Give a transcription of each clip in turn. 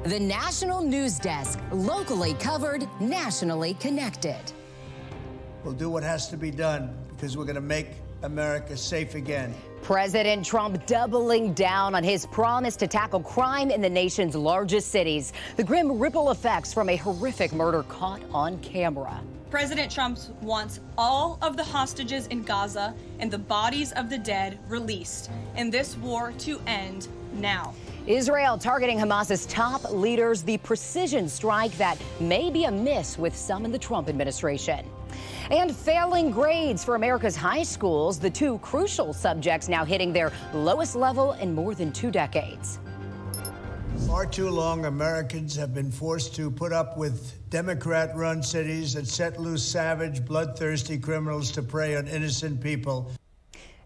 The National News Desk, locally covered, nationally connected. We'll do what has to be done because we're going to make America safe again. President Trump doubling down on his promise to tackle crime in the nation's largest cities. The grim ripple effects from a horrific murder caught on camera. President Trump wants all of the hostages in Gaza and the bodies of the dead released, and this war to end now. Israel targeting Hamas's top leaders, the precision strike that may be a miss with some in the Trump administration. And failing grades for America's high schools, the two crucial subjects now hitting their lowest level in more than 2 decades. Far too long, Americans have been forced to put up with Democrat-run cities that set loose savage, bloodthirsty criminals to prey on innocent people.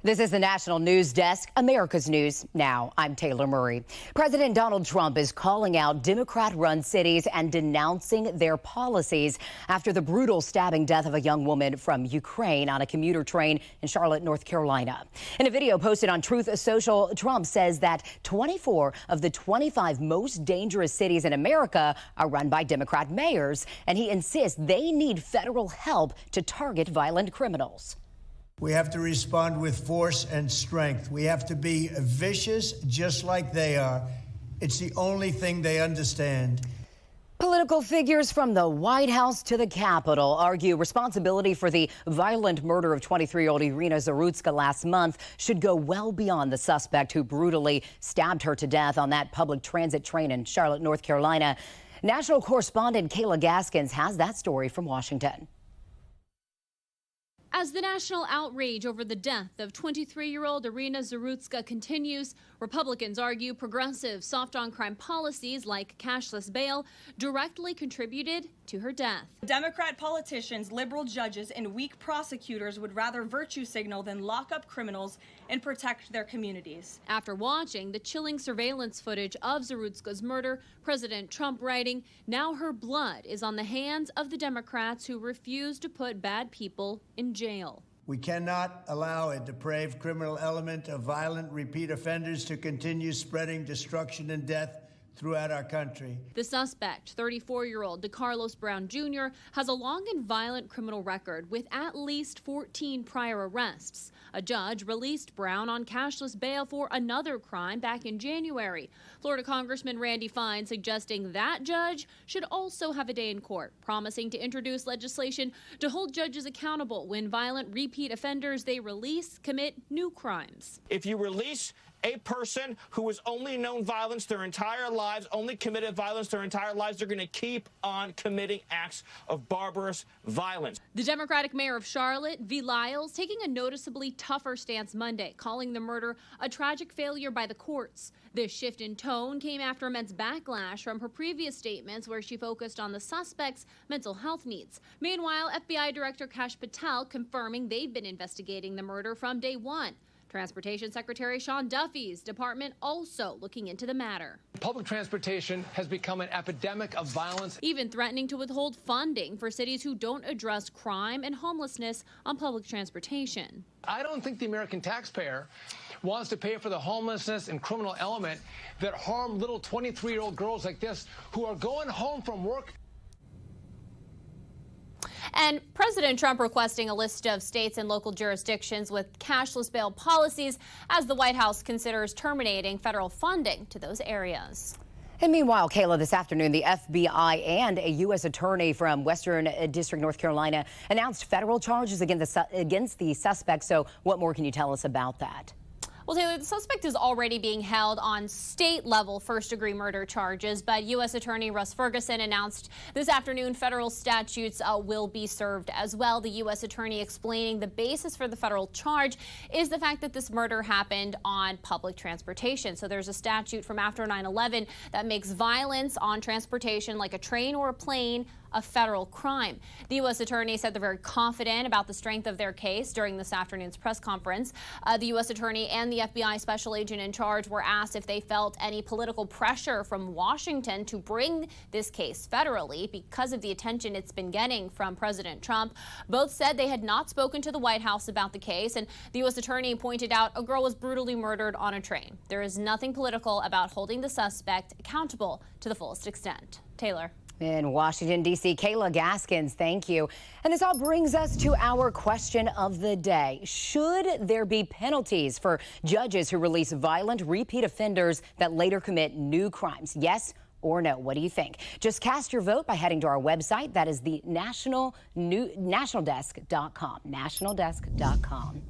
This is the National News Desk, America's News Now. I'm Taylor Murray. President Donald Trump is calling out Democrat-run cities and denouncing their policies after the brutal stabbing death of a young woman from Ukraine on a commuter train in Charlotte, North Carolina. In a video posted on Truth Social, Trump says that 24 of the 25 most dangerous cities in America are run by Democrat mayors, and he insists they need federal help to target violent criminals. We have to respond with force and strength. We have to be vicious just like they are. It's the only thing they understand. Political figures from the White House to the Capitol argue responsibility for the violent murder of 23-year-old Irina Zarutska last month should go well beyond the suspect who brutally stabbed her to death on that public transit train in Charlotte, North Carolina. National correspondent Kayla Gaskins has that story from Washington. As the national outrage over the death of 23-year-old Irina Zarutska continues, Republicans argue progressive soft-on-crime policies like cashless bail directly contributed to her death. Democrat politicians, liberal judges, and weak prosecutors would rather virtue signal than lock up criminals and protect their communities. After watching the chilling surveillance footage of Zarutska's murder, President Trump writing, "Now her blood is on the hands of the Democrats who refuse to put bad people in jail." We cannot allow a depraved criminal element of violent repeat offenders to continue spreading destruction and death throughout our country. The suspect, 34-year-old DeCarlos Brown Jr., has a long and violent criminal record with at least 14 prior arrests. A judge released Brown on cashless bail for another crime back in January. Florida Congressman Randy Fine suggesting that judge should also have a day in court, promising to introduce legislation to hold judges accountable when violent repeat offenders they release commit new crimes. If you release a person who has only known violence their entire lives, only committed violence their entire lives, they're going to keep on committing acts of barbarous violence. The Democratic mayor of Charlotte, V. Lyles, taking a noticeably tougher stance Monday, calling the murder a tragic failure by the courts. This shift in tone came after immense backlash from her previous statements where she focused on the suspect's mental health needs. Meanwhile, FBI Director Kash Patel confirming they've been investigating the murder from day one. Transportation Secretary Sean Duffy's department also looking into the matter. Public transportation has become an epidemic of violence, even threatening to withhold funding for cities who don't address crime and homelessness on public transportation. I don't think the American taxpayer wants to pay for the homelessness and criminal element that harm little 23-year-old girls like this who are going home from work. And President Trump requesting a list of states and local jurisdictions with cashless bail policies as the White House considers terminating federal funding to those areas. And meanwhile, Kayla, this afternoon, the FBI and a U.S. attorney from Western District, North Carolina, announced federal charges against the suspect. So what more can you tell us about that? Well, Taylor, the suspect is already being held on state-level first-degree murder charges, but U.S. Attorney Russ Ferguson announced this afternoon federal statutes will be served as well. The U.S. Attorney explaining the basis for the federal charge is the fact that this murder happened on public transportation. So there's a statute from after 9/11 that makes violence on transportation, like a train or a plane, a federal crime. The U.S. attorney said they're very confident about the strength of their case during this afternoon's press conference. The U.S. attorney and the FBI special agent in charge were asked if they felt any political pressure from Washington to bring this case federally because of the attention it's been getting from President Trump. Both said they had not spoken to the White House about the case, and the U.S. attorney pointed out a girl was brutally murdered on a train. There is nothing political about holding the suspect accountable to the fullest extent. Taylor. In Washington, D.C., Kayla Gaskins, thank you. And this all brings us to our question of the day. Should there be penalties for judges who release violent repeat offenders that later commit new crimes? Yes or no? What do you think? Just cast your vote by heading to our website. That is the nationaldesk.com. Nationaldesk.com.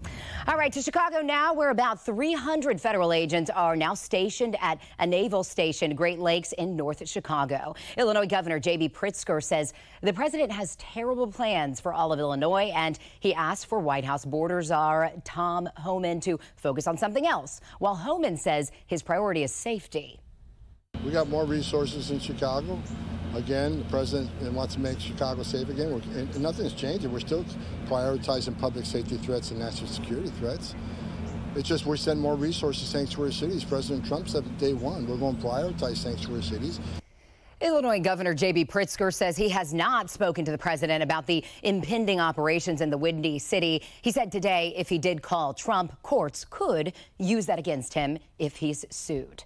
All right, to Chicago now, where about 300 federal agents are now stationed at a naval station, Great Lakes in North Chicago. Illinois Governor J.B. Pritzker says the president has terrible plans for all of Illinois, and he asked for White House border czar Tom Homan to focus on something else, while Homan says his priority is safety. We got more resources in Chicago. Again, the president wants to make Chicago safe again, and nothing's changing. We're still prioritizing public safety threats and national security threats. It's just we send more resources to sanctuary cities. President Trump said day one, we're going to prioritize sanctuary cities. Illinois Governor J.B. Pritzker says he has not spoken to the president about the impending operations in the Windy City. He said today if he did call Trump, courts could use that against him if he's sued.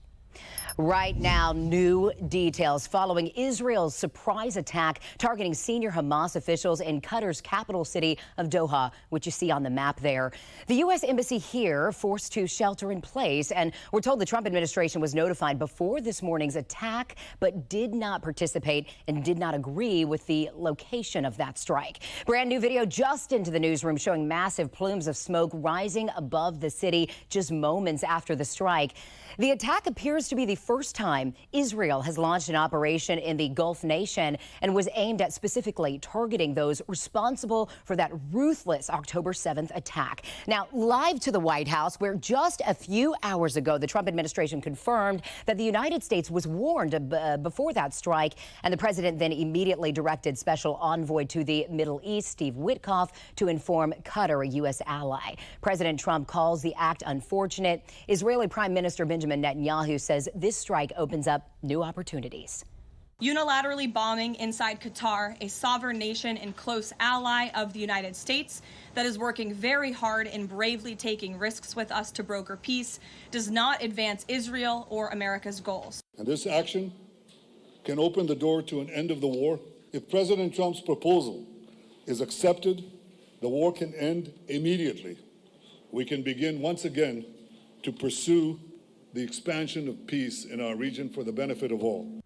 Right now, new details following Israel's surprise attack targeting senior Hamas officials in Qatar's capital city of Doha, which you see on the map there. The U.S. embassy here forced to shelter in place, and we're told the Trump administration was notified before this morning's attack, but did not participate and did not agree with the location of that strike. Brand new video just into the newsroom showing massive plumes of smoke rising above the city just moments after the strike. The attack appears to be the first time Israel has launched an operation in the Gulf nation and was aimed at specifically targeting those responsible for that ruthless October 7th attack. Now, live to the White House, where just a few hours ago, the Trump administration confirmed that the United States was warned before that strike, and the president then immediately directed Special Envoy to the Middle East, Steve Witkoff, to inform Qatar, a U.S. ally. President Trump calls the act unfortunate. Israeli Prime Minister Benjamin Netanyahu says this strike opens up new opportunities. Unilaterally bombing inside Qatar, a sovereign nation and close ally of the United States that is working very hard and bravely taking risks with us to broker peace, does not advance Israel or America's goals. And this action can open the door to an end of the war. If President Trump's proposal is accepted, the war can end immediately. We can begin once again to pursue the expansion of peace in our region for the benefit of all.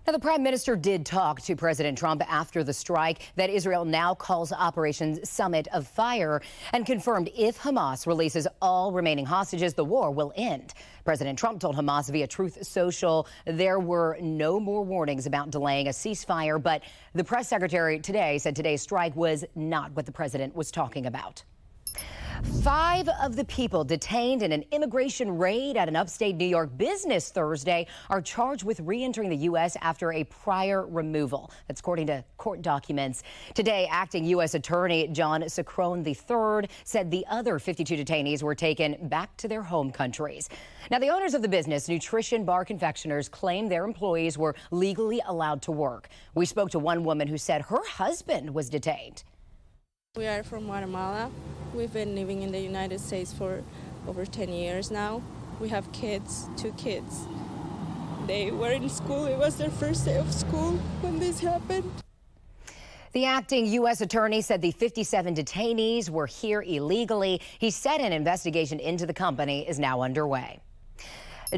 Now, the prime minister did talk to President Trump after the strike that Israel now calls Operation Summit of Fire, and confirmed if Hamas releases all remaining hostages, the war will end. President Trump told Hamas via Truth Social there were no more warnings about delaying a ceasefire, but the press secretary today said today's strike was not what the president was talking about. 5 of the people detained in an immigration raid at an upstate New York business Thursday are charged with re-entering the U.S. after a prior removal. That's according to court documents. Today, acting U.S. Attorney John Sacrone III said the other 52 detainees were taken back to their home countries. Now, the owners of the business, Nutrition Bar Confectioners, claim their employees were legally allowed to work. We spoke to one woman who said her husband was detained. We are from Guatemala. We've been living in the United States for over 10 years now. We have kids, 2 kids. They were in school. It was their first day of school when this happened. The acting U.S. attorney said the 57 detainees were here illegally. He said an investigation into the company is now underway.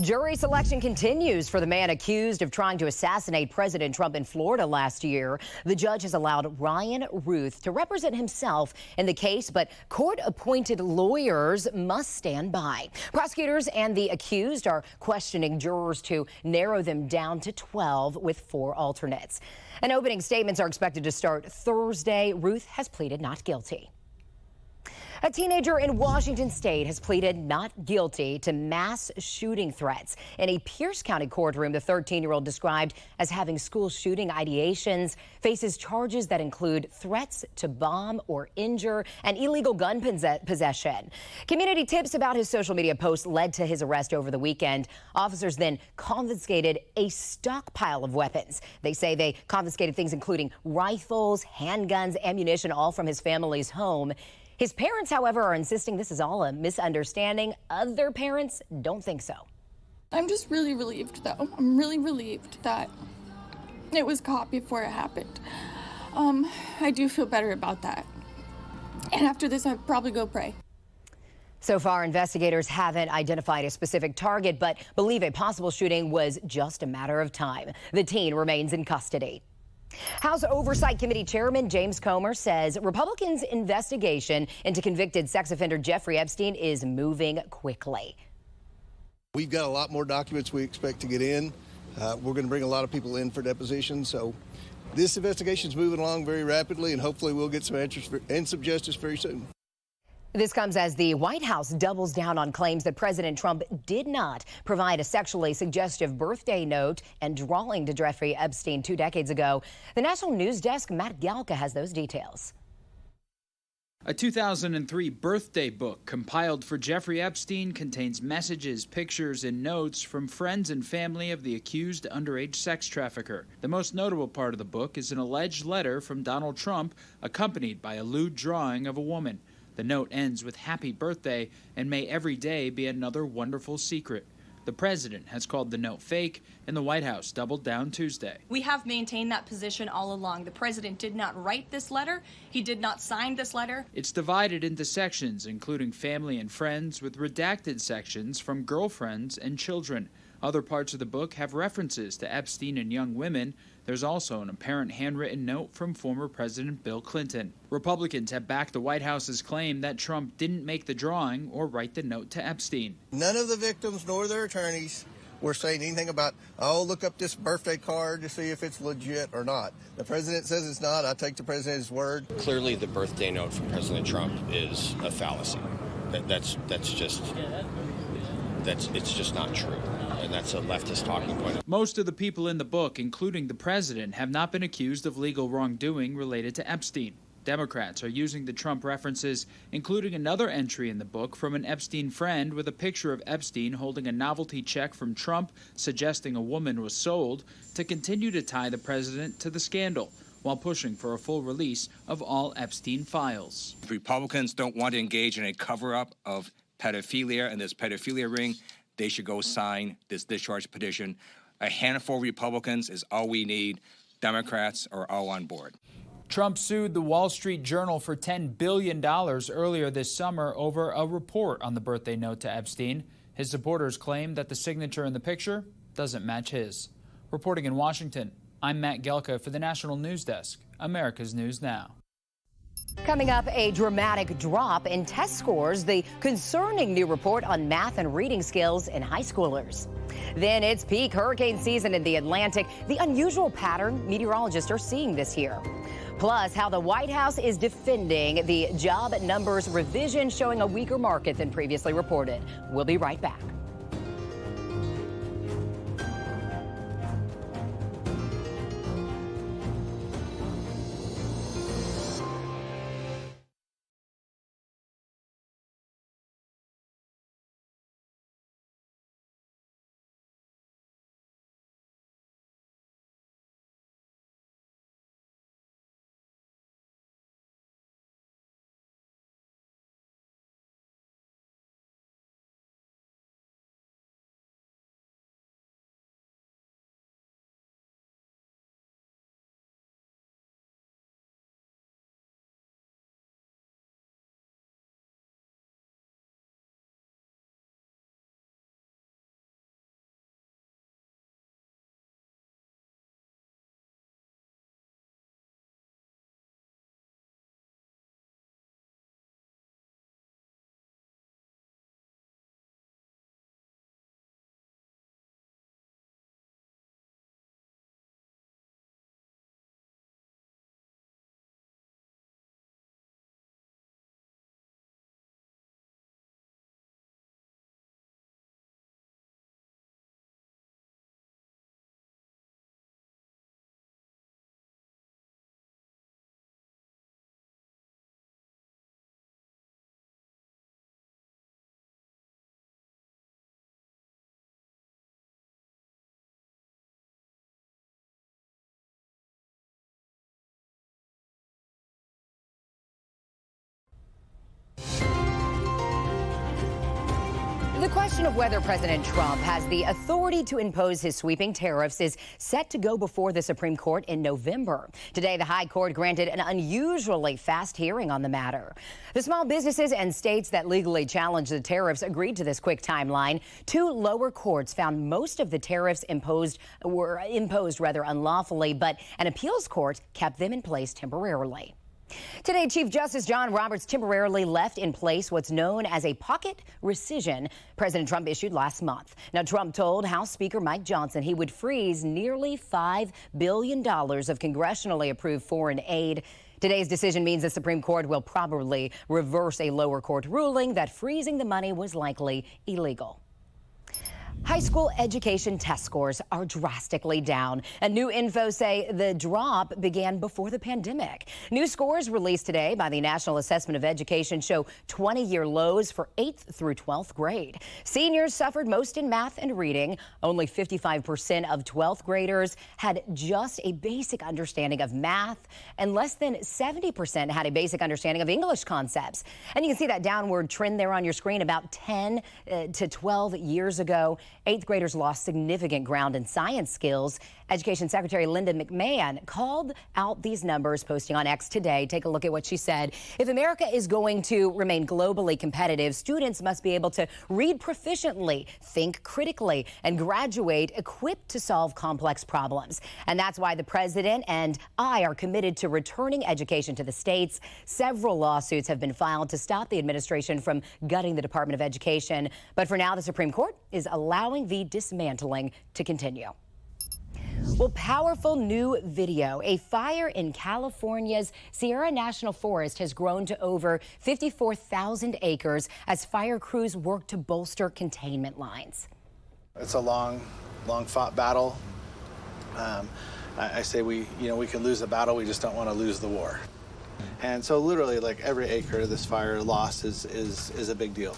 Jury selection continues for the man accused of trying to assassinate President Trump in Florida last year. The judge has allowed Ryan Ruth to represent himself in the case, but court-appointed lawyers must stand by. Prosecutors and the accused are questioning jurors to narrow them down to 12 with 4 alternates. And opening statements are expected to start Thursday. Ruth has pleaded not guilty. A teenager in Washington state has pleaded not guilty to mass shooting threats. In a Pierce County courtroom, the 13-year-old described as having school shooting ideations faces charges that include threats to bomb or injure and illegal gun possession. Community tips about his social media posts led to his arrest over the weekend. Officers then confiscated a stockpile of weapons. They say they confiscated things including rifles, handguns, ammunition, all from his family's home. His parents, however, are insisting this is all a misunderstanding. Other parents don't think so. I'm just really relieved, though. I'm really relieved that it was caught before it happened. I do feel better about that. And after this, I'll probably go pray. So far, investigators haven't identified a specific target, but believe a possible shooting was just a matter of time. The teen remains in custody. House Oversight Committee Chairman James Comer says Republicans' investigation into convicted sex offender Jeffrey Epstein is moving quickly. We've got a lot more documents we expect to get in. We're going to bring a lot of people in for depositions. So this investigation is moving along very rapidly, and hopefully we'll get some answers and some justice very soon. This comes as the White House doubles down on claims that President Trump did not provide a sexually suggestive birthday note and drawing to Jeffrey Epstein 2 decades ago. The National News Desk, Matt Galka, has those details. A 2003 birthday book compiled for Jeffrey Epstein contains messages, pictures, and notes from friends and family of the accused underage sex trafficker. The most notable part of the book is an alleged letter from Donald Trump accompanied by a lewd drawing of a woman. The note ends with "Happy birthday, and may every day be another wonderful secret." The president has called the note fake, and the White House doubled down Tuesday. We have maintained that position all along. The president did not write this letter. He did not sign this letter. It's divided into sections, including family and friends, with redacted sections from girlfriends and children. Other parts of the book have references to Epstein and young women. There's also an apparent handwritten note from former President Bill Clinton. Republicans have backed the White House's claim that Trump didn't make the drawing or write the note to Epstein. None of the victims nor their attorneys were saying anything about, oh, look up this birthday card to see if it's legit or not. The president says it's not. I take the president's word. Clearly, the birthday note from President Trump is a fallacy. It's just not true. And that's a leftist talking point. Most of the people in the book, including the president, have not been accused of legal wrongdoing related to Epstein. Democrats are using the Trump references, including another entry in the book from an Epstein friend with a picture of Epstein holding a novelty check from Trump suggesting a woman was sold, to continue to tie the president to the scandal, while pushing for a full release of all Epstein files. If Republicans don't want to engage in a cover-up of pedophilia and this pedophilia ring, they should go sign this discharge petition. A handful of Republicans is all we need. Democrats are all on board. Trump sued the Wall Street Journal for $10 billion earlier this summer over a report on the birthday note to Epstein. His supporters claim that the signature in the picture doesn't match his. Reporting in Washington, I'm Matt Gelka for the National News Desk, America's News Now. Coming up, a dramatic drop in test scores, the concerning new report on math and reading skills in high schoolers. Then it's peak hurricane season in the Atlantic, the unusual pattern meteorologists are seeing this year. Plus, how the White House is defending the job numbers revision, showing a weaker market than previously reported. We'll be right back. The question of whether President Trump has the authority to impose his sweeping tariffs is set to go before the Supreme Court in November. Today, the High Court granted an unusually fast hearing on the matter. The small businesses and states that legally challenged the tariffs agreed to this quick timeline. Two lower courts found most of the tariffs were imposed unlawfully, but an appeals court kept them in place temporarily. Today, Chief Justice John Roberts temporarily left in place what's known as a pocket rescission President Trump issued last month. Now, Trump told House Speaker Mike Johnson he would freeze nearly $5 billion of congressionally approved foreign aid. Today's decision means the Supreme Court will probably reverse a lower court ruling that freezing the money was likely illegal. High school education test scores are drastically down, and new info say the drop began before the pandemic. New scores released today by the National Assessment of Education show 20-year lows for 8th through 12th grade. Seniors suffered most in math and reading. Only 55% of 12th graders had just a basic understanding of math, and less than 70% had a basic understanding of English concepts. And you can see that downward trend there on your screen. About 10 to 12 years ago, 8th graders lost significant ground in science skills. Education Secretary Linda McMahon called out these numbers, posting on X today. Take a look at what she said. If America is going to remain globally competitive, students must be able to read proficiently, think critically, and graduate equipped to solve complex problems. And that's why the president and I are committed to returning education to the states. Several lawsuits have been filed to stop the administration from gutting the Department of Education. But for now, the Supreme Court is allowing the dismantling to continue. Well, powerful new video. A fire in California's Sierra National Forest has grown to over 54,000 acres as fire crews work to bolster containment lines. It's a long fought battle. I say we can lose the battle, we just don't want to lose the war. And so literally, like, every acre of this fire lost is a big deal.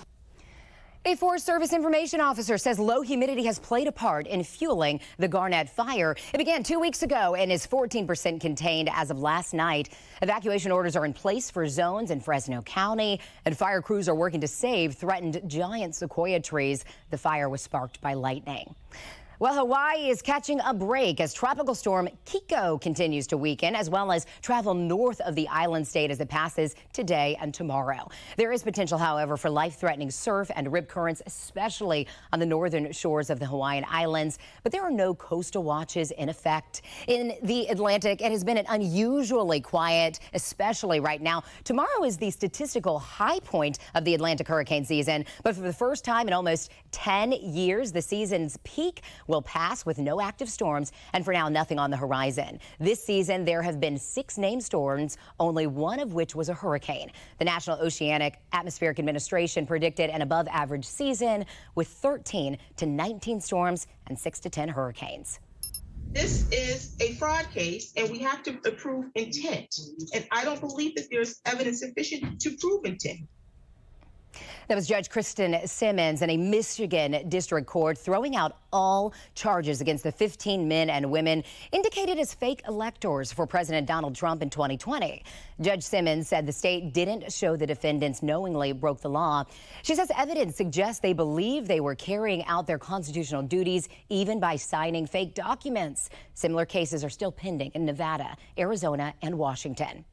A Forest Service information officer says low humidity has played a part in fueling the Garnett fire. It began 2 weeks ago and is 14% contained as of last night. Evacuation orders are in place for zones in Fresno County, and fire crews are working to save threatened giant sequoia trees. The fire was sparked by lightning. Well, Hawaii is catching a break as Tropical Storm Kiko continues to weaken, as well as travel north of the island state as it passes today and tomorrow. There is potential, however, for life-threatening surf and rip currents, especially on the northern shores of the Hawaiian Islands. But there are no coastal watches in effect. In the Atlantic, it has been an unusually quiet, especially right now. Tomorrow is the statistical high point of the Atlantic hurricane season. But for the first time in almost 10 years, the season's peak will pass with no active storms, and for now, nothing on the horizon. This season, there have been 6 named storms, only one of which was a hurricane. The National Oceanic Atmospheric Administration predicted an above-average season with 13 to 19 storms and 6 to 10 hurricanes. This is a fraud case, and we have to prove intent. And I don't believe that there's evidence sufficient to prove intent. That was Judge Kristen Simmons in a Michigan district court throwing out all charges against the 15 men and women indicated as fake electors for President Donald Trump in 2020. Judge Simmons said the state didn't show the defendants knowingly broke the law. She says evidence suggests they believe they were carrying out their constitutional duties even by signing fake documents. Similar cases are still pending in Nevada, Arizona, and Washington.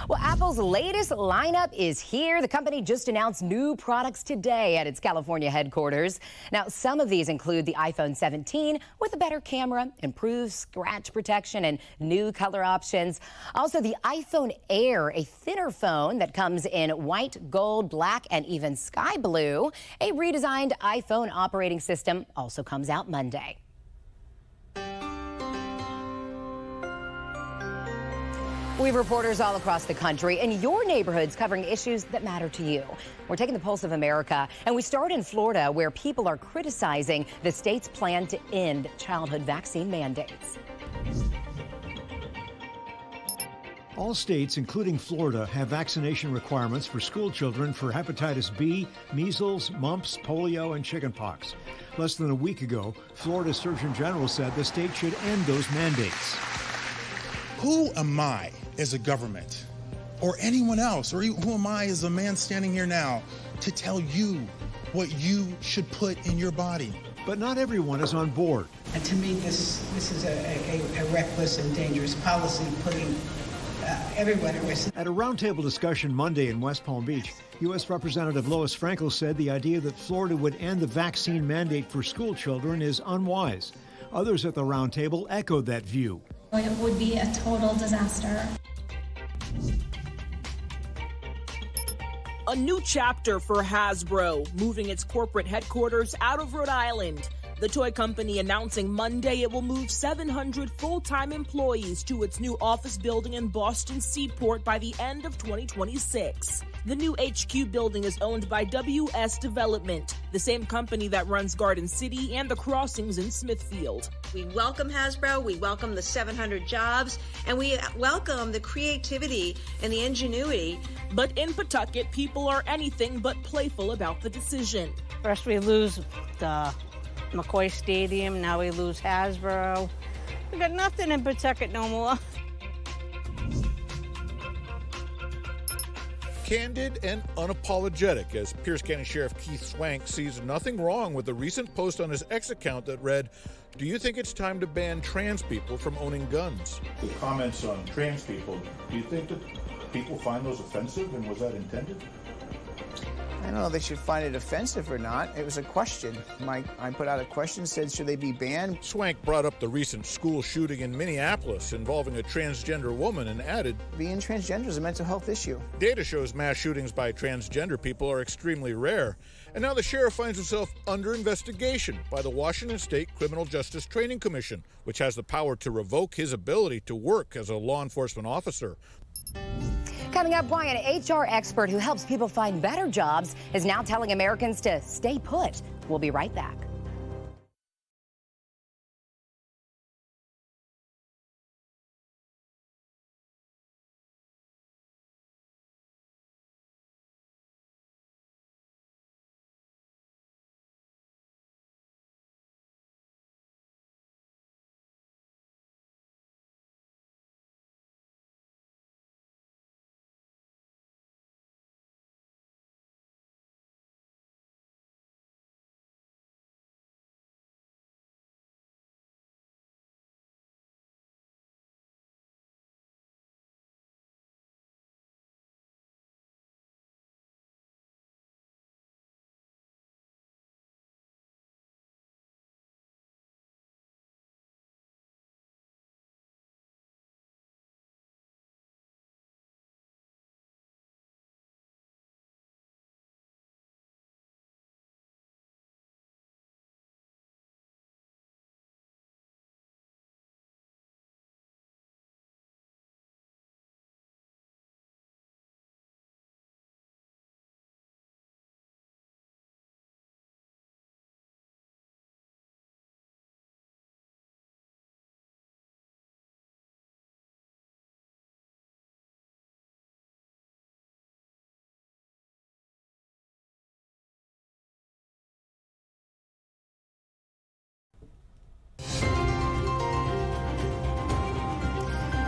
Well, Apple's latest lineup is here. The company just announced new products today at its California headquarters. Now, some of these include the iPhone 17 with a better camera, improved scratch protection, and new color options. Also, the iPhone Air, a thinner phone that comes in white, gold, black, and even sky blue. A redesigned iPhone operating system also comes out Monday. We have reporters all across the country in your neighborhoods covering issues that matter to you. We're taking the pulse of America, and we start in Florida, where people are criticizing the state's plan to end childhood vaccine mandates. All states, including Florida, have vaccination requirements for school children for hepatitis B, measles, mumps, polio, and chickenpox. Less than a week ago, Florida's Surgeon General said the state should end those mandates. Who am I as a government, or anyone else, or who am I as a man standing here now, to tell you what you should put in your body. But not everyone is on board. And to me, this is a reckless and dangerous policy, putting everyone at risk. At a roundtable discussion Monday in West Palm Beach, U.S. Representative Lois Frankel said the idea that Florida would end the vaccine mandate for school children is unwise. Others at the roundtable echoed that view. It would be a total disaster. A new chapter for Hasbro, moving its corporate headquarters out of Rhode Island. The toy company announcing Monday it will move 700 full-time employees to its new office building in Boston Seaport by the end of 2026. The new HQ building is owned by WS Development, the same company that runs Garden City and the Crossings in Smithfield. We welcome Hasbro, we welcome the 700 jobs, and we welcome the creativity and the ingenuity. But in Pawtucket, people are anything but playful about the decision. First we lose the McCoy Stadium, now we lose Hasbro. We got nothing in Pawtucket no more. Candid and unapologetic, as Pierce County Sheriff Keith Swank sees nothing wrong with a recent post on his X account that read, "Do you think it's time to ban trans people from owning guns?" The comments on trans people, do you think that people find those offensive, and was that intended? I don't know if they should find it offensive or not. It was a question. I put out a question, said, should they be banned? Swank brought up the recent school shooting in Minneapolis involving a transgender woman and added, being transgender is a mental health issue. Data shows mass shootings by transgender people are extremely rare. And now the sheriff finds himself under investigation by the Washington State Criminal Justice Training Commission, which has the power to revoke his ability to work as a law enforcement officer. Coming up, why an HR expert who helps people find better jobs is now telling Americans to stay put. We'll be right back.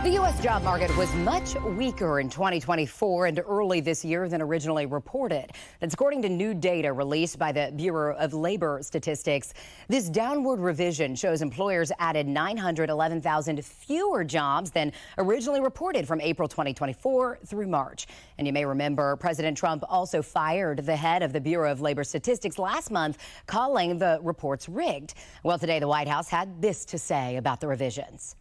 The U.S. job market was much weaker in 2024 and early this year than originally reported. That's according to new data released by the Bureau of Labor Statistics. This downward revision shows employers added 911,000 fewer jobs than originally reported from April 2024 through March. And you may remember President Trump also fired the head of the Bureau of Labor Statistics last month, calling the reports rigged. Well, today the White House had this to say about the revisions.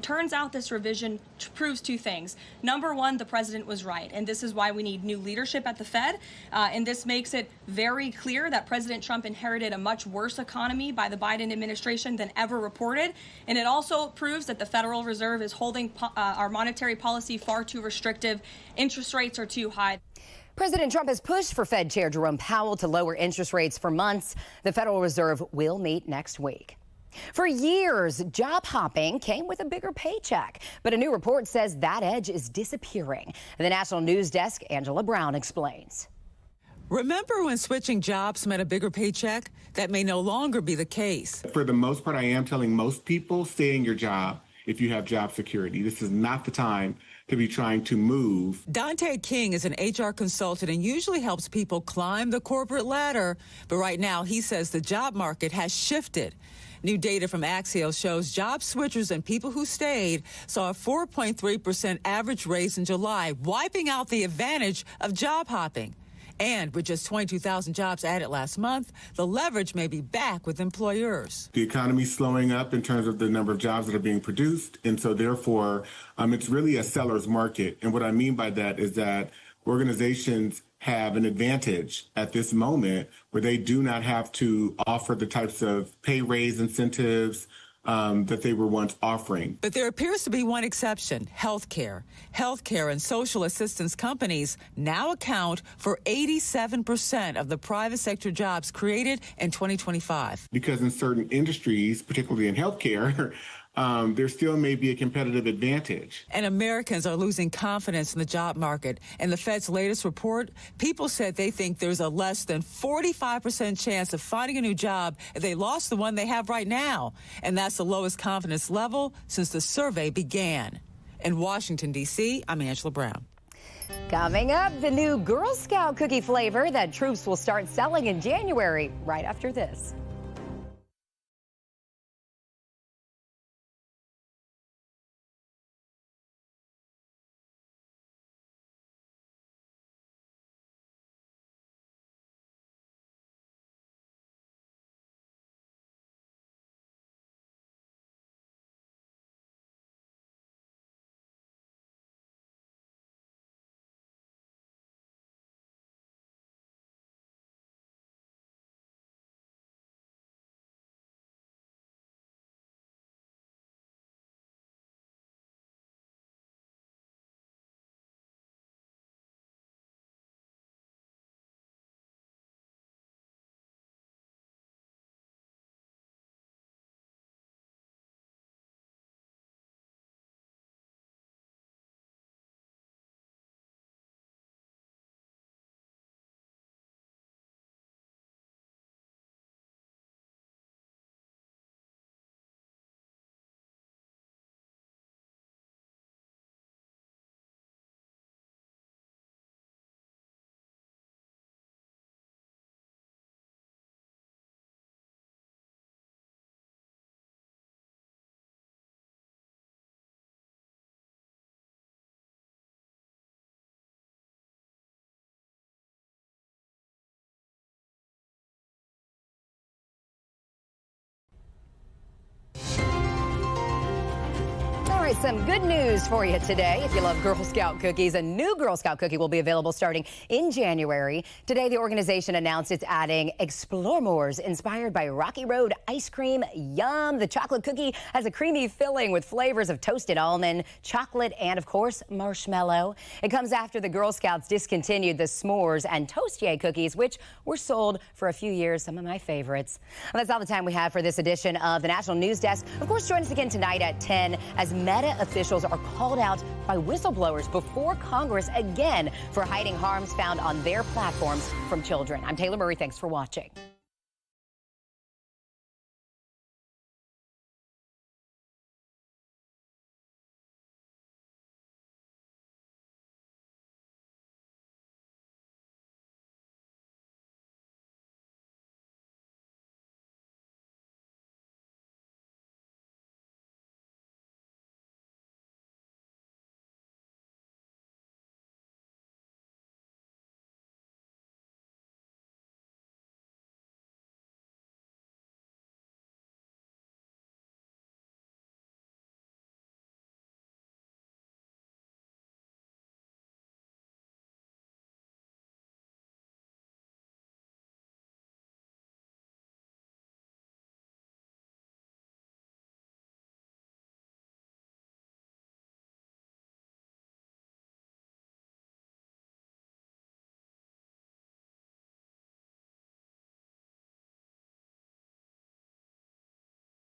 Turns out this revision proves two things. Number one, the president was right, and this is why we need new leadership at the Fed. And this makes it very clear that President Trump inherited a much worse economy by the Biden administration than ever reported. And it also proves that the Federal Reserve is holding our monetary policy far too restrictive. Interest rates are too high. President Trump has pushed for Fed Chair Jerome Powell to lower interest rates for months. The Federal Reserve will meet next week. For years, job hopping came with a bigger paycheck, but a new report says that edge is disappearing. The National News Desk, Angela Brown explains. Remember when switching jobs meant a bigger paycheck? That may no longer be the case. For the most part, I am telling most people, stay in your job if you have job security. This is not the time to be trying to move. Dante King is an HR consultant and usually helps people climb the corporate ladder. But right now, he says the job market has shifted. New data from Axios shows job switchers and people who stayed saw a 4.3% average raise in July, wiping out the advantage of job hopping. And with just 22,000 jobs added last month, the leverage may be back with employers. The economy's slowing up in terms of the number of jobs that are being produced, and so therefore, it's really a seller's market. And what I mean by that is that organizations have an advantage at this moment where they do not have to offer the types of pay raise incentives that they were once offering. But there appears to be one exception: healthcare. Healthcare and social assistance companies now account for 87% of the private sector jobs created in 2025. Because in certain industries, particularly in healthcare, there still may be a competitive advantage. And Americans are losing confidence in the job market. In the Fed's latest report, people said they think there's a less than 45% chance of finding a new job if they lost the one they have right now. And that's the lowest confidence level since the survey began. In Washington, D.C., I'm Angela Brown. Coming up, the new Girl Scout cookie flavor that troops will start selling in January, right after this. All right, some good news for you today. If you love Girl Scout cookies, a new Girl Scout cookie will be available starting in January. Today, the organization announced it's adding Explore Mores inspired by Rocky Road ice cream. Yum! The chocolate cookie has a creamy filling with flavors of toasted almond, chocolate, and of course, marshmallow. It comes after the Girl Scouts discontinued the s'mores and Toastier cookies, which were sold for a few years, some of my favorites. Well, that's all the time we have for this edition of the National News Desk. Of course, join us again tonight at 10 as Meta officials are called out by whistleblowers before Congress again for hiding harms found on their platforms from children. I'm Taylor Murray. Thanks for watching.